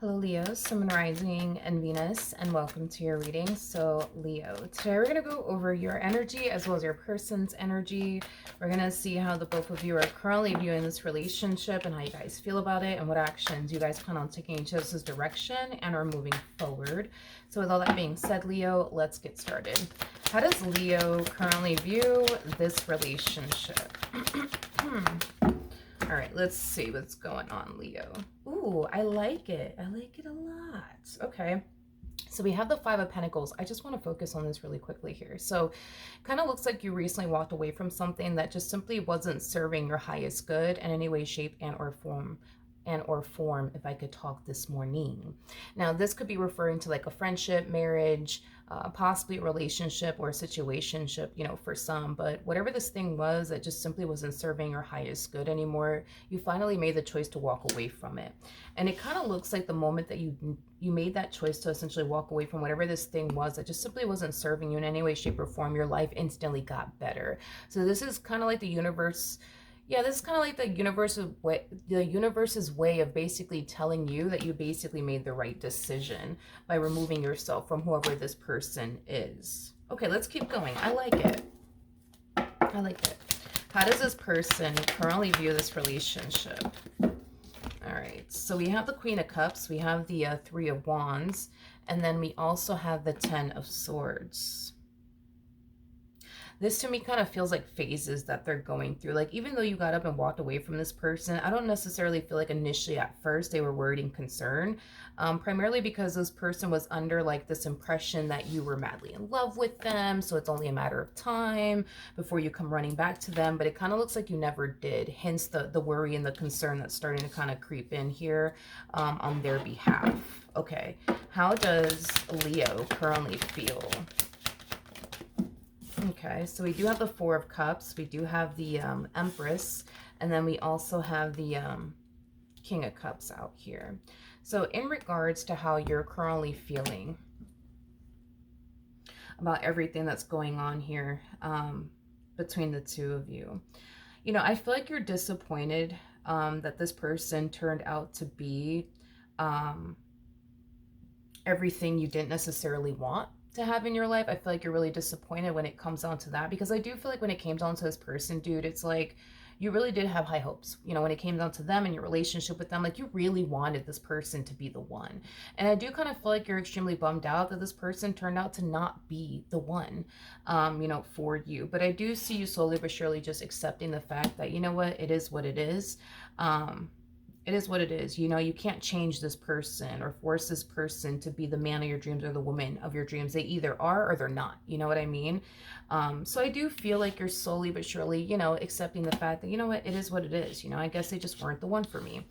Hello Leo, Sun, Rising, and Venus, and welcome to your reading. So Leo, today we're going to go over your energy as well as your person's energy. We're going to see how the both of you are currently viewing this relationship and how you guys feel about it and what actions you guys plan on taking each other's direction and are moving forward. So with all that being said, Leo, let's get started. How does Leo currently view this relationship? All right, let's see what's going on, Leo. Ooh, I like it. I like it a lot. Okay. So we have the Five of Pentacles. I just want to focus on this really quickly here. So kind of looks like you recently walked away from something that just simply wasn't serving your highest good in any way, shape, and or form, if I could talk this morning. Now, this could be referring to like a friendship, marriage, possibly a relationship or a situationship, you know, for some. But whatever this thing was that just simply wasn't serving your highest good anymore, you finally made the choice to walk away from it. And it kind of looks like the moment that you made that choice to essentially walk away from whatever this thing was that just simply wasn't serving you in any way, shape, or form, your life instantly got better. So this is kind of like the universe. Yeah, this is kind of like the universe's way of basically telling you that you basically made the right decision by removing yourself from whoever this person is. Okay, let's keep going. I like it. I like it. How does this person currently view this relationship? All right, so we have the Queen of Cups, we have the Three of Wands, and then we also have the Ten of Swords. This to me kind of feels like phases that they're going through. Like, even though you got up and walked away from this person, I don't necessarily feel like initially at first they were worried and concerned, primarily because this person was under like this impression that you were madly in love with them. So it's only a matter of time before you come running back to them. But it kind of looks like you never did. Hence the worry and the concern that's starting to kind of creep in here on their behalf. Okay, how does Leo currently feel? Okay, so we do have the Four of Cups, we do have the Empress, and then we also have the King of Cups out here. So in regards to how you're currently feeling about everything that's going on here between the two of you, you know, I feel like you're disappointed that this person turned out to be everything you didn't necessarily want to have in your life. I feel like you're really disappointed when it comes down to that, because I do feel like when it came down to this person, dude, it's like you really did have high hopes, you know, when it came down to them and your relationship with them. Like, you really wanted this person to be the one. And I do kind of feel like you're extremely bummed out that this person turned out to not be the one, you know, for you. But I do see you slowly but surely just accepting the fact that, you know what, it is what it is. It is what it is. You know, you can't change this person or force this person to be the man of your dreams or the woman of your dreams. They either are or they're not. You know what I mean? So I do feel like you're slowly but surely, you know, accepting the fact that, you know what, it is what it is. You know, I guess they just weren't the one for me.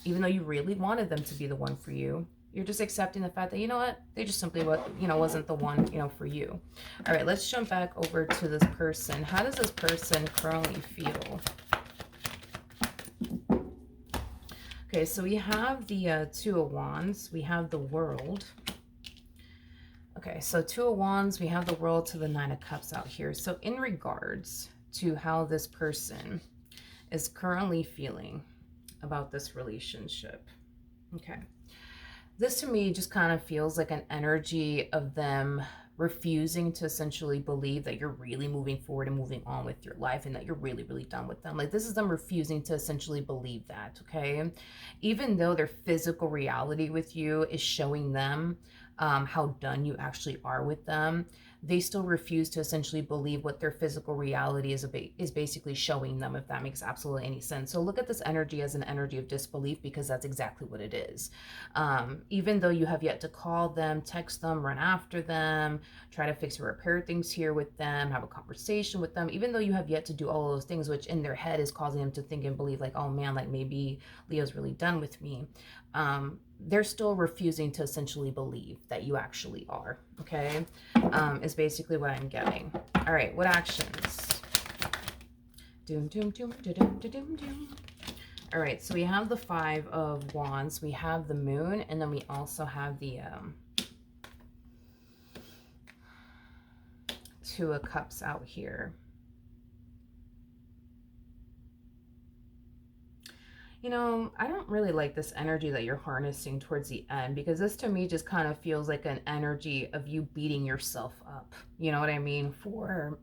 Even though you really wanted them to be the one for you, you're just accepting the fact that, you know what, they just simply, wasn't the one, you know, for you. All right, let's jump back over to this person. How does this person currently feel? Okay, so we have the Two of Wands, we have the World. Okay, so Two of Wands, we have the World to the Nine of Cups out here. So in regards to how this person is currently feeling about this relationship, okay, this to me just kind of feels like an energy of them refusing to essentially believe that you're really moving forward and moving on with your life and that you're really, really done with them. Like, this is them refusing to essentially believe that, okay? Even though their physical reality with you is showing them how done you actually are with them, they still refuse to essentially believe what their physical reality is basically showing them, if that makes absolutely any sense. So look at this energy as an energy of disbelief, because that's exactly what it is. Even though you have yet to call them, text them, run after them, try to fix or repair things here with them, have a conversation with them, even though you have yet to do all of those things, which in their head is causing them to think and believe like, oh man, like maybe Leo's really done with me. They're still refusing to essentially believe that you actually are, okay? Is basically what I'm getting. All right, what actions? Doom, doom, doom, doom, doom, doom, doom. All right, so we have the Five of Wands, we have the Moon, and then we also have the Two of Cups out here. You know, I don't really like this energy that you're harnessing towards the end, because this to me just kind of feels like an energy of you beating yourself up. You know what I mean? For,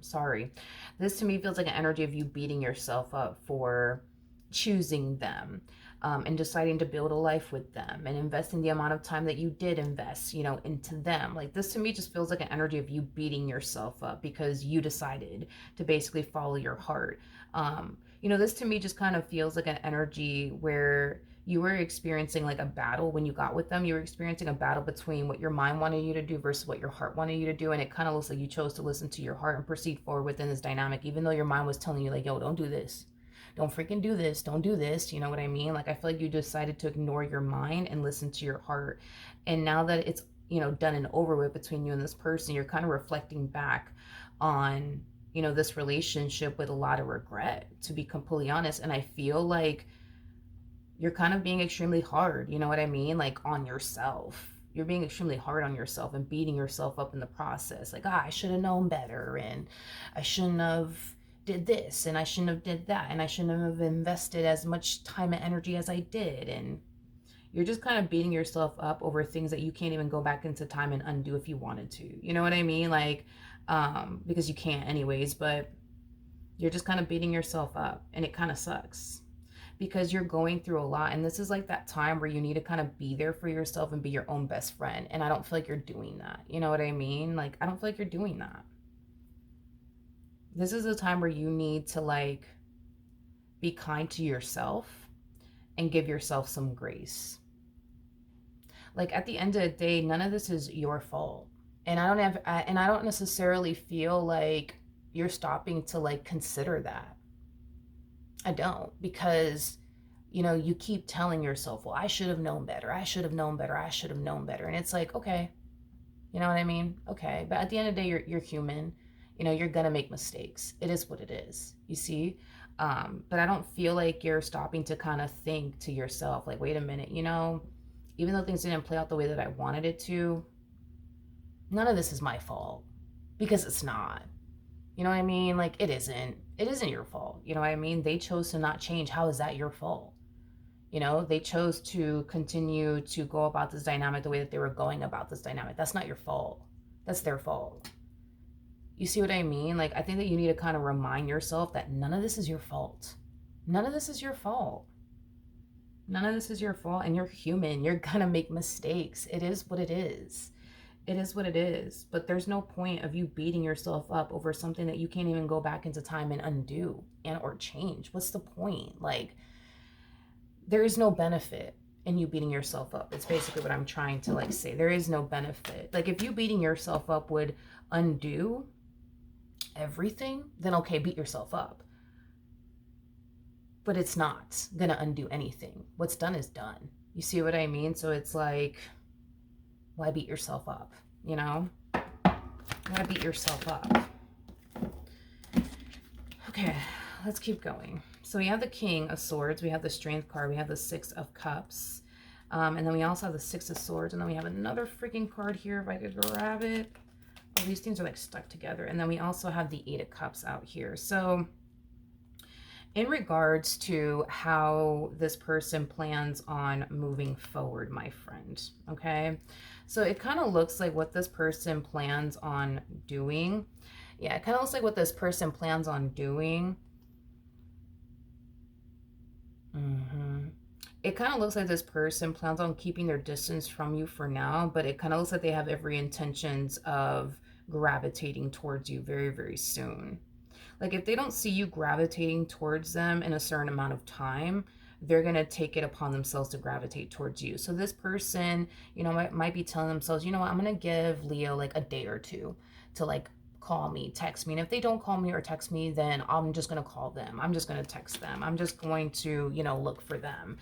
sorry. This to me feels like an energy of you beating yourself up for choosing them. And deciding to build a life with them and investing the amount of time that you did invest, you know, into them. Like, this to me just feels like an energy of you beating yourself up because you decided to basically follow your heart. You know, this to me just kind of feels like an energy where you were experiencing like a battle when you got with them. You were experiencing a battle between what your mind wanted you to do versus what your heart wanted you to do. And it kind of looks like you chose to listen to your heart and proceed forward within this dynamic, even though your mind was telling you, like, yo, don't do this. Don't freaking do this. Don't do this. You know what I mean? Like, I feel like you decided to ignore your mind and listen to your heart. And now that it's, you know, done and over with between you and this person, you're kind of reflecting back on, you know, this relationship with a lot of regret, to be completely honest. And I feel like you're kind of being extremely hard, you know what I mean? Like, on yourself. You're being extremely hard on yourself and beating yourself up in the process. Like, I should have known better, and I shouldn't have did this, and I shouldn't have did that, and I shouldn't have invested as much time and energy as I did. And you're just kind of beating yourself up over things that you can't even go back into time and undo if you wanted to. You know what I mean? Like, because you can't anyways, but you're just kind of beating yourself up, and it kind of sucks because you're going through a lot. And this is like that time where you need to kind of be there for yourself and be your own best friend. And I don't feel like you're doing that. You know what I mean? Like, I don't feel like you're doing that. This is a time where you need to like be kind to yourself and give yourself some grace. Like, at the end of the day, none of this is your fault. And I don't necessarily feel like you're stopping to like consider that. I don't, because you know, you keep telling yourself, well, I should have known better. I should have known better. I should have known better. And it's like, okay, you know what I mean? Okay. But at the end of the day, you're human. You know, you're going to make mistakes. It is what it is, you see? But I don't feel like you're stopping to kind of think to yourself, like, wait a minute, you know, even though things didn't play out the way that I wanted it to, none of this is my fault, because it's not. You know what I mean? Like, it isn't. It isn't your fault. You know what I mean? They chose to not change. How is that your fault? You know, they chose to continue to go about this dynamic the way that they were going about this dynamic. That's not your fault. That's their fault. You see what I mean? Like, I think that you need to kind of remind yourself that none of this is your fault. None of this is your fault. None of this is your fault. And you're human. You're going to make mistakes. It is what it is. It is what it is. But there's no point of you beating yourself up over something that you can't even go back into time and undo and or change. What's the point? Like, there is no benefit in you beating yourself up. It's basically what I'm trying to like say. There is no benefit. Like, if you beating yourself up would undo everything, then okay, beat yourself up. But it's not gonna undo anything. What's done is done. You see what I mean? So it's like, why beat yourself up? You know? Why beat yourself up? Okay, let's keep going. So we have the King of Swords, we have the Strength card, we have the Six of Cups, and then we also have the Six of Swords, and then we have another freaking card here, if I could grab it. Oh, these things are like stuck together. And then we also have the Eight of Cups out here. So in regards to how this person plans on moving forward, my friend, okay? So it kind of looks like what this person plans on doing. Yeah, it kind of looks like what this person plans on doing. It kind of looks like this person plans on keeping their distance from you for now, but it kind of looks like they have every intentions of gravitating towards you very, very soon. Like, if they don't see you gravitating towards them in a certain amount of time, they're going to take it upon themselves to gravitate towards you. So this person, you know, might be telling themselves, you know what, I'm going to give Leo like a day or two to like call me, text me. And if they don't call me or text me, then I'm just going to call them. I'm just going to text them. I'm just going to, you know, look for them.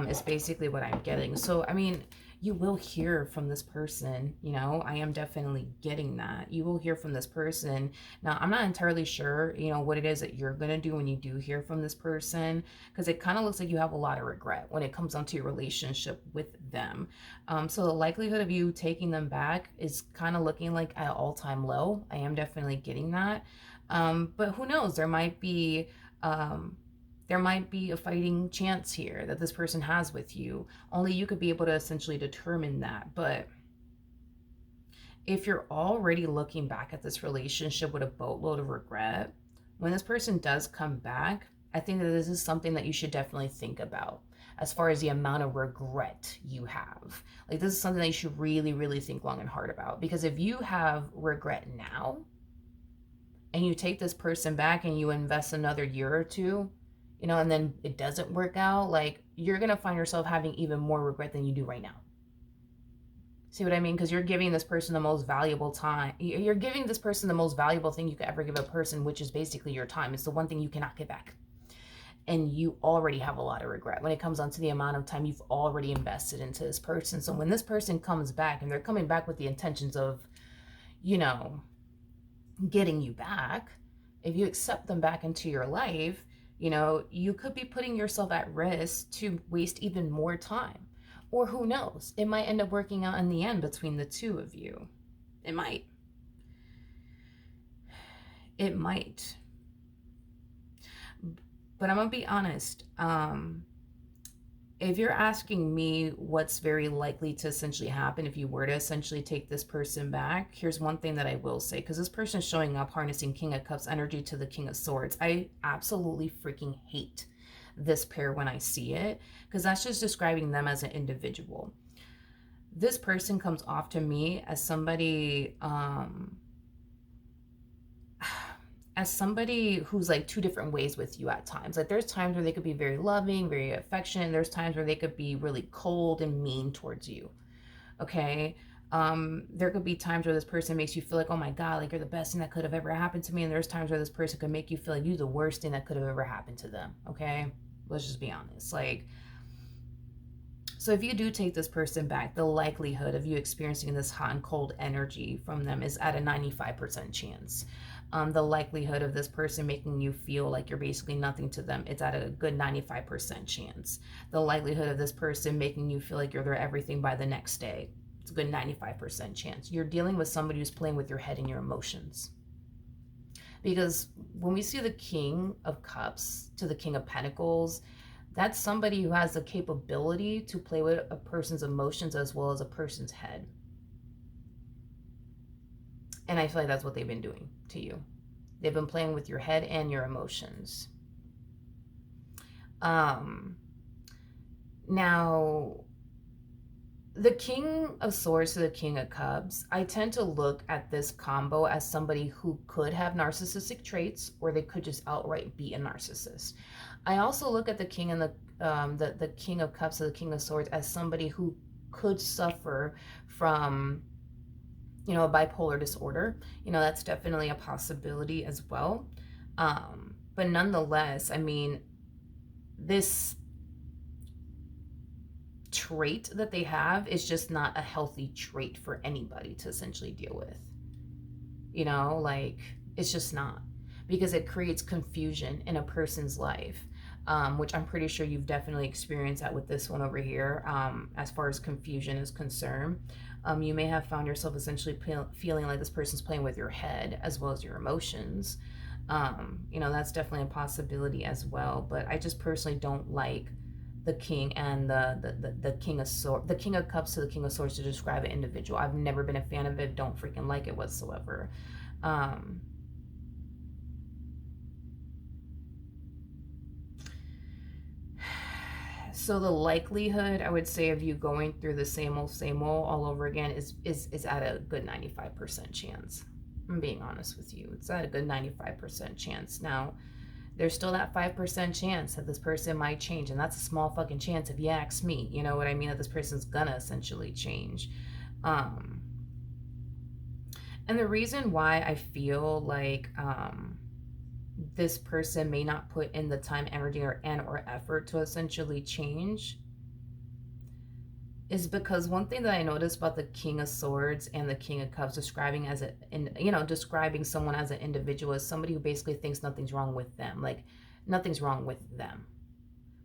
Is basically what I'm getting. So, I mean, you will hear from this person, you know, I am definitely getting that. You will hear from this person. Now, I'm not entirely sure, you know, what it is that you're going to do when you do hear from this person, because it kind of looks like you have a lot of regret when it comes down to your relationship with them. So the likelihood of you taking them back is kind of looking like at an all-time low. I am definitely getting that. But who knows? There might be there might be a fighting chance here that this person has with you. Only you could be able to essentially determine that. But if you're already looking back at this relationship with a boatload of regret, when this person does come back, I think that this is something that you should definitely think about as far as the amount of regret you have. Like, this is something that you should really, really think long and hard about. Because if you have regret now and you take this person back and you invest another year or two, you know, and then it doesn't work out, like, you're going to find yourself having even more regret than you do right now. See what I mean? Because you're giving this person the most valuable time. You're giving this person the most valuable thing you could ever give a person, which is basically your time. It's the one thing you cannot get back. And you already have a lot of regret when it comes down to the amount of time you've already invested into this person. So when this person comes back, and they're coming back with the intentions of, you know, getting you back, if you accept them back into your life, you know, you could be putting yourself at risk to waste even more time. Or who knows, it might end up working out in the end between the two of you. It might. It might. But I'm going to be honest. If you're asking me what's very likely to essentially happen if you were to essentially take this person back, here's one thing that I will say, because this person is showing up harnessing King of Cups energy to the King of Swords. I absolutely freaking hate this pair when I see it, because that's just describing them as an individual. This person comes off to me as somebody who's like two different ways with you at times. Like, there's times where they could be very loving, very affectionate. There's times where they could be really cold and mean towards you. Okay. There could be times where this person makes you feel like, oh my God, like, you're the best thing that could have ever happened to me. And there's times where this person could make you feel like you're the worst thing that could have ever happened to them. Okay. Let's just be honest. Like, so if you do take this person back, the likelihood of you experiencing this hot and cold energy from them is at a 95% chance. The likelihood of this person making you feel like you're basically nothing to them, it's at a good 95% chance. The likelihood of this person making you feel like you're their everything by the next day, it's a good 95% chance. You're dealing with somebody who's playing with your head and your emotions. Because when we see the King of Cups to the King of Pentacles, that's somebody who has the capability to play with a person's emotions as well as a person's head. And I feel like that's what they've been doing to you. They've been playing with your head and your emotions. Now, the King of Swords to the King of Cups, I tend to look at this combo as somebody who could have narcissistic traits, or they could just outright be a narcissist. I also look at the King and the King of Cups to the King of Swords as somebody who could suffer from, you know, a bipolar disorder. You know, that's definitely a possibility as well. But nonetheless, I mean, this trait that they have is just not a healthy trait for anybody to essentially deal with. You know, like, it's just not, because it creates confusion in a person's life, which I'm pretty sure you've definitely experienced that with this one over here. As far as confusion is concerned, you may have found yourself essentially feeling like this person's playing with your head as well as your emotions. You know, that's definitely a possibility as well. But I just personally don't like the King and the King of Swords, the King of Cups to the King of Swords to describe an individual. I've never been a fan of it. Don't freaking like it whatsoever. So the likelihood, I would say, of you going through the same old all over again is at a good 95% chance. I'm being honest with you. It's at a good 95% chance. Now, there's still that 5% chance that this person might change, and that's a small fucking chance if you ask me. You know what I mean? That this person's gonna essentially change. And the reason why I feel like this person may not put in the time, energy, or effort to essentially change is because one thing that I noticed about the King of Swords and the King of Cups describing someone as an individual is somebody who basically thinks nothing's wrong with them. Like, nothing's wrong with them.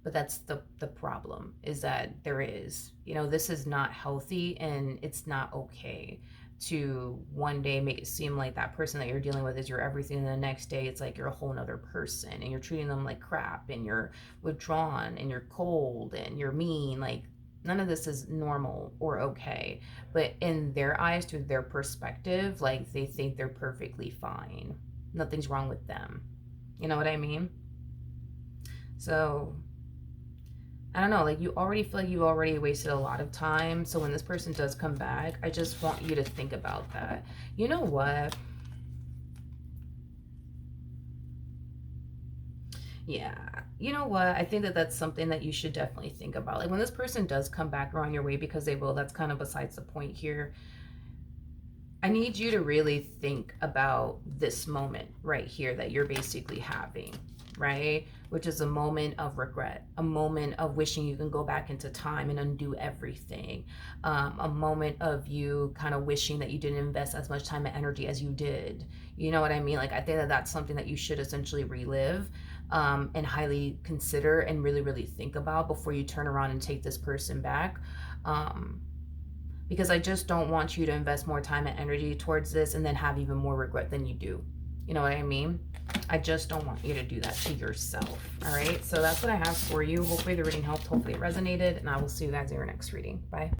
But that's the problem, is that there is. You know, this is not healthy and it's not okay. to one day make it seem like that person that you're dealing with is your everything, and the next day it's like you're a whole nother person and you're treating them like crap and you're withdrawn and you're cold and you're mean. Like, none of this is normal or okay, but in their eyes, through their perspective, like they think they're perfectly fine, nothing's wrong with them. You know what I mean? So I don't know, like, you already feel like you already wasted a lot of time. So when this person does come back, I just want you to think about that. You know what? Yeah, you know what? I think that that's something that you should definitely think about. Like, when this person does come back around your way, because they will, that's kind of besides the point here. I need you to really think about this moment right here that you're basically having, right? Which is a moment of regret, a moment of wishing you can go back into time and undo everything, a moment of you kind of wishing that you didn't invest as much time and energy as you did. You know what I mean? Like, I think that that's something that you should essentially relive, and highly consider and really, really think about before you turn around and take this person back. Because I just don't want you to invest more time and energy towards this and then have even more regret than you do. You know what I mean? I just don't want you to do that to yourself. All right. So that's what I have for you. Hopefully the reading helped. Hopefully it resonated. And I will see you guys in your next reading. Bye.